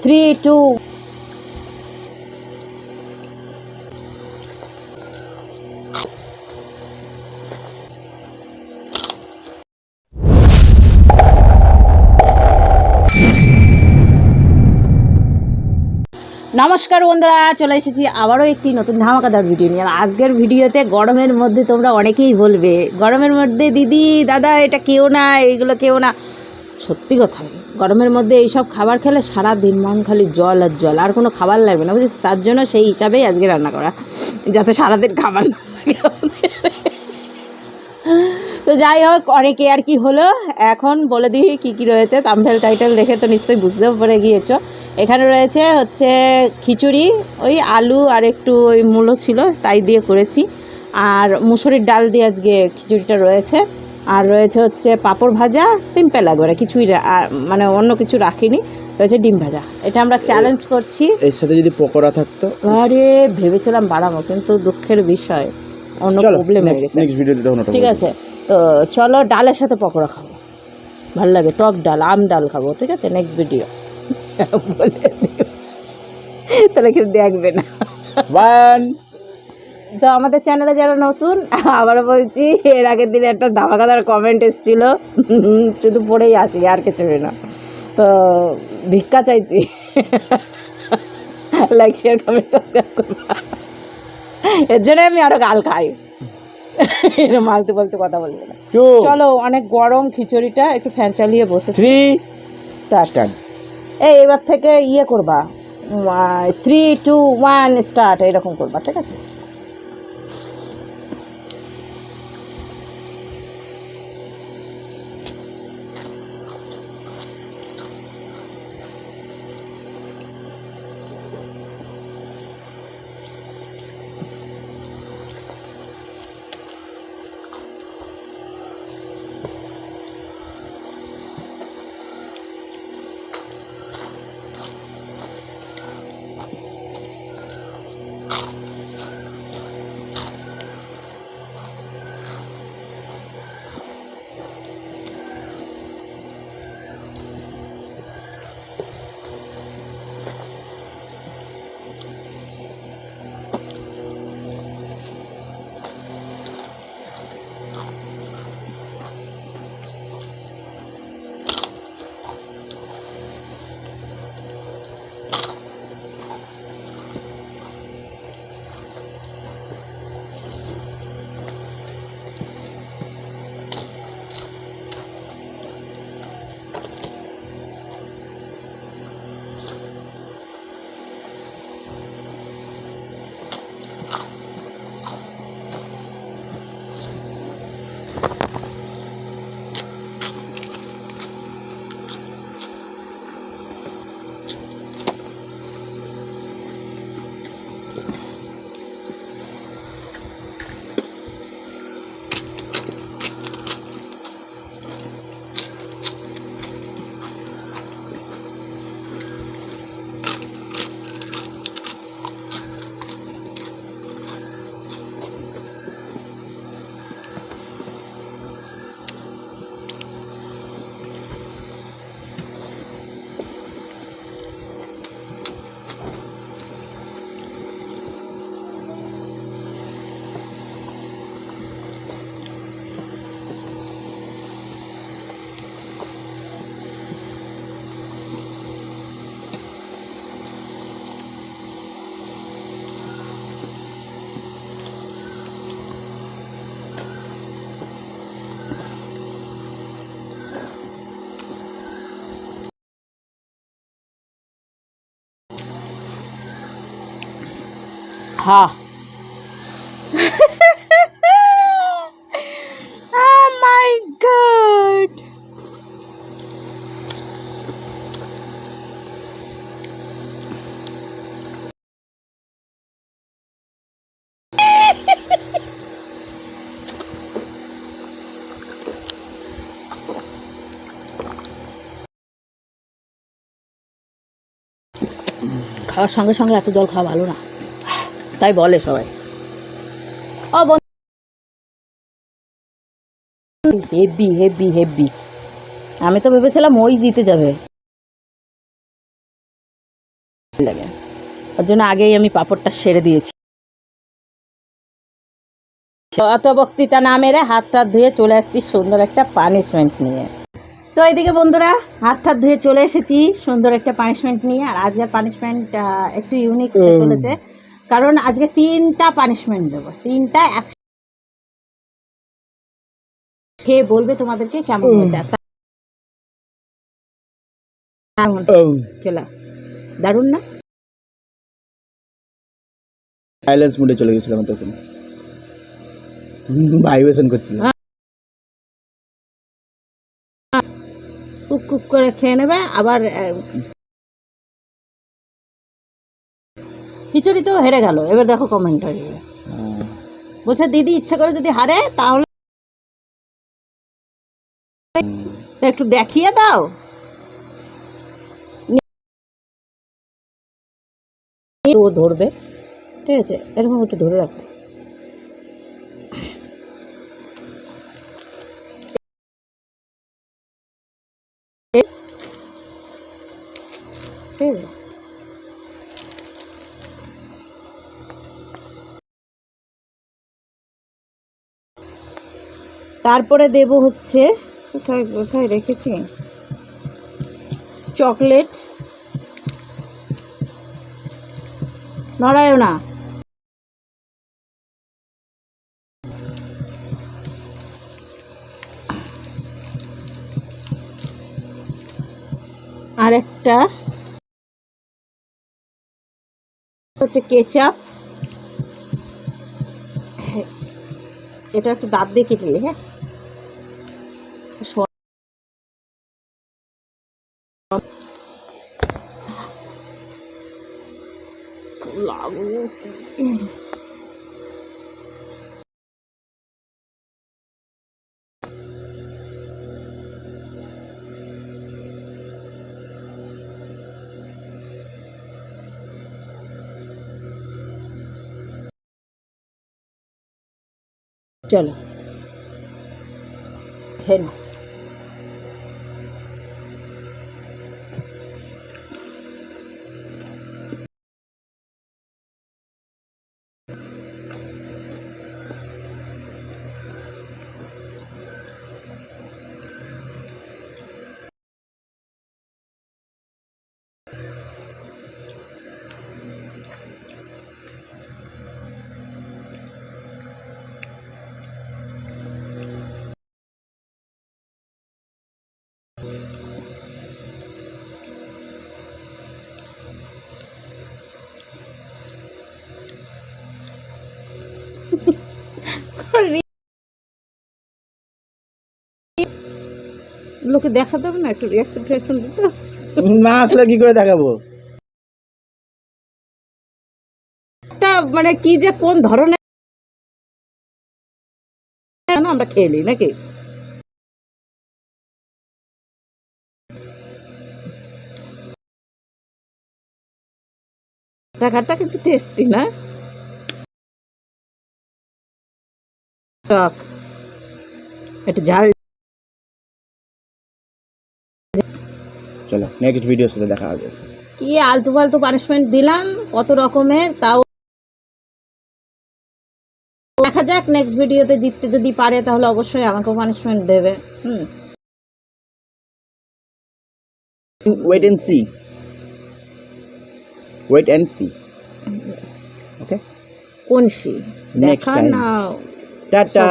3, 2. নমস্কার বন্ধুরা, চলে এসেছি আবারও একটি নতুন ধামাকাদার ভিডিও নিয়ে। আজকের ভিডিওতে গরমের মধ্যে তোমরা অনেকেই বলবে, গরমের মধ্যে দিদি দাদা এটা কেউ না, এইগুলো কেউ না। সত্যি কথা, গরমের মধ্যে এইসব খাবার খেলে সারা দিন মন খালি জল আর জল, আর কোনো খাবার লাগবে না, বুঝেছি। তার জন্য সেই হিসাবেই আজকে রান্না করা, যাতে সারাদিন খাবার না লাগে। তো যাই হোক, অনেকে আর কি হলো, এখন বলে দিই কী কী রয়েছে। থাম্বনেল টাইটেল দেখে তো নিশ্চয়ই বুঝতেও পেরে গিয়েছো। এখানে রয়েছে হচ্ছে খিচুড়ি, ওই আলু আর একটু ওই মূলো ছিল তাই দিয়ে করেছি, আর মুসুরির ডাল দিয়ে আজকে খিচুড়িটা রয়েছে। আর রয়েছে হচ্ছে পাঁপড় ভাজা, সিম্পল একবারে, কিছুই মানে অন্য কিছু রাখিনি। রয়েছে ডিম ভাজা। এটা আমরা চ্যালেঞ্জ করছি। এর সাথে যদি পকোড়া থাকতো, আরে ভেবেছিলাম বাড়াবো, কিন্তু দুঃখের বিষয় অন্য প্রবলেম হয়ে গেছে। ঠিক আছে, তো চলো ডালের সাথে পকোড়া খাবো, ভালো লাগে। টক ডাল, আম ডাল খাবো, ঠিক আছে। নেক্সট ভিডিও বলে দিও, তাহলে কেউ দেখবে না। তো আমাদের চ্যানেলে যারা নতুন, আবারও বলছি, এর আগের দিনে একটা ধামাকাদার কমেন্ট এসেছিলো, শুধু পড়েই আসি, আর কিছু না। তো ভিক্ষা চাইছি, লাইক শেয়ার কমেন্ট সাবস্ক্রাইব করবা। এর জন্য আমি আরো গাল খাই, মালতে বলতে কথা বলবে না। চলো, অনেক গরম খিচুড়িটা, একটু ফ্যান চালিয়ে বসে। 3 স্টার্ট। এবার থেকে ইয়ে করবা, 3, 2, 1 স্টার্ট, এরকম করবা, ঠিক আছে। হ্যাঁ, oh my god, খাওয়ার সঙ্গে সঙ্গে এত জল খাওয়া ভালো না, তাই বলে সবাই। ও হেভি হেভি হেভি, আমি তো ভেবেছিলাম ওই জিতে যাবে। লাগে, ওর জন্য আগেই আমি পাঁপড়টা সেরে দিয়েছি। অত বক্তৃতা না মেরে হাত টাত ধুয়ে চলে আসছি সুন্দর একটা পানিশমেন্ট নিয়ে। তো এইদিকে বন্ধুরা হাত টাত ধুয়ে চলে এসেছি সুন্দর একটা পানিশমেন্ট নিয়ে। আর আজকের পানিশমেন্ট একটু ইউনিক হতে চলেছে, কারণ আজকে 3টা পানিশমেন্ট দেবো, 3টা এক খেয়ে বলবে তোমাদেরকে কেমন হয়েছে। চলো, দারুণ না? সাইলেন্স মোডে চলে গেছিলাম তখন, ভাইব্রেশন করছিল। কুক কুক করে খেয়ে নেবে। আবার খিচুড়ি তো হেরে গেল, এবার দেখো কমেন্ট হয়ে যাবে, বলছে দিদি ইচ্ছা করে যদি হারে তাহলে একটু দেখিয়ে দাও। ও ধরবে, ঠিক আছে, এরকম একটু ধরে রাখো। ঠিক আছে, তারপরে দেব হচ্ছে, কোথায় কোথায় রেখেছি, চকলেট। নড়ায়ও না। আর একটা হচ্ছে কেচাপ, এটা একটু দাঁত দিয়ে কেটে নিই, হ্যাঁ। চলো হ্যাঁ, লোকে দেখাতে হবে না, একটু রিয়াকশন ফিয়াকশন দিতে হবে। না আসলে কি করে দেখাবো? একটা মানে কি যে কোন ধরনের আমরা খেয়ে নিই নাকি। দেখাটা কিন্তু টেস্টি না, টক একটু ঝাল। চলো নেক্সট ভিডিওর সাথে দেখা হবে। কি আলতু ফালতু পানিশমেন্ট দিলাম কত রকমের, তাও দেখা যাক নেক্সট ভিডিওতে জিততে যদি পারে তাহলে অবশ্যই আমাকেও পানিশমেন্ট দেবে। Wait and see, wait and see. Okay, কোন সি নেক্সট দেখা টাইম। না। টাটা।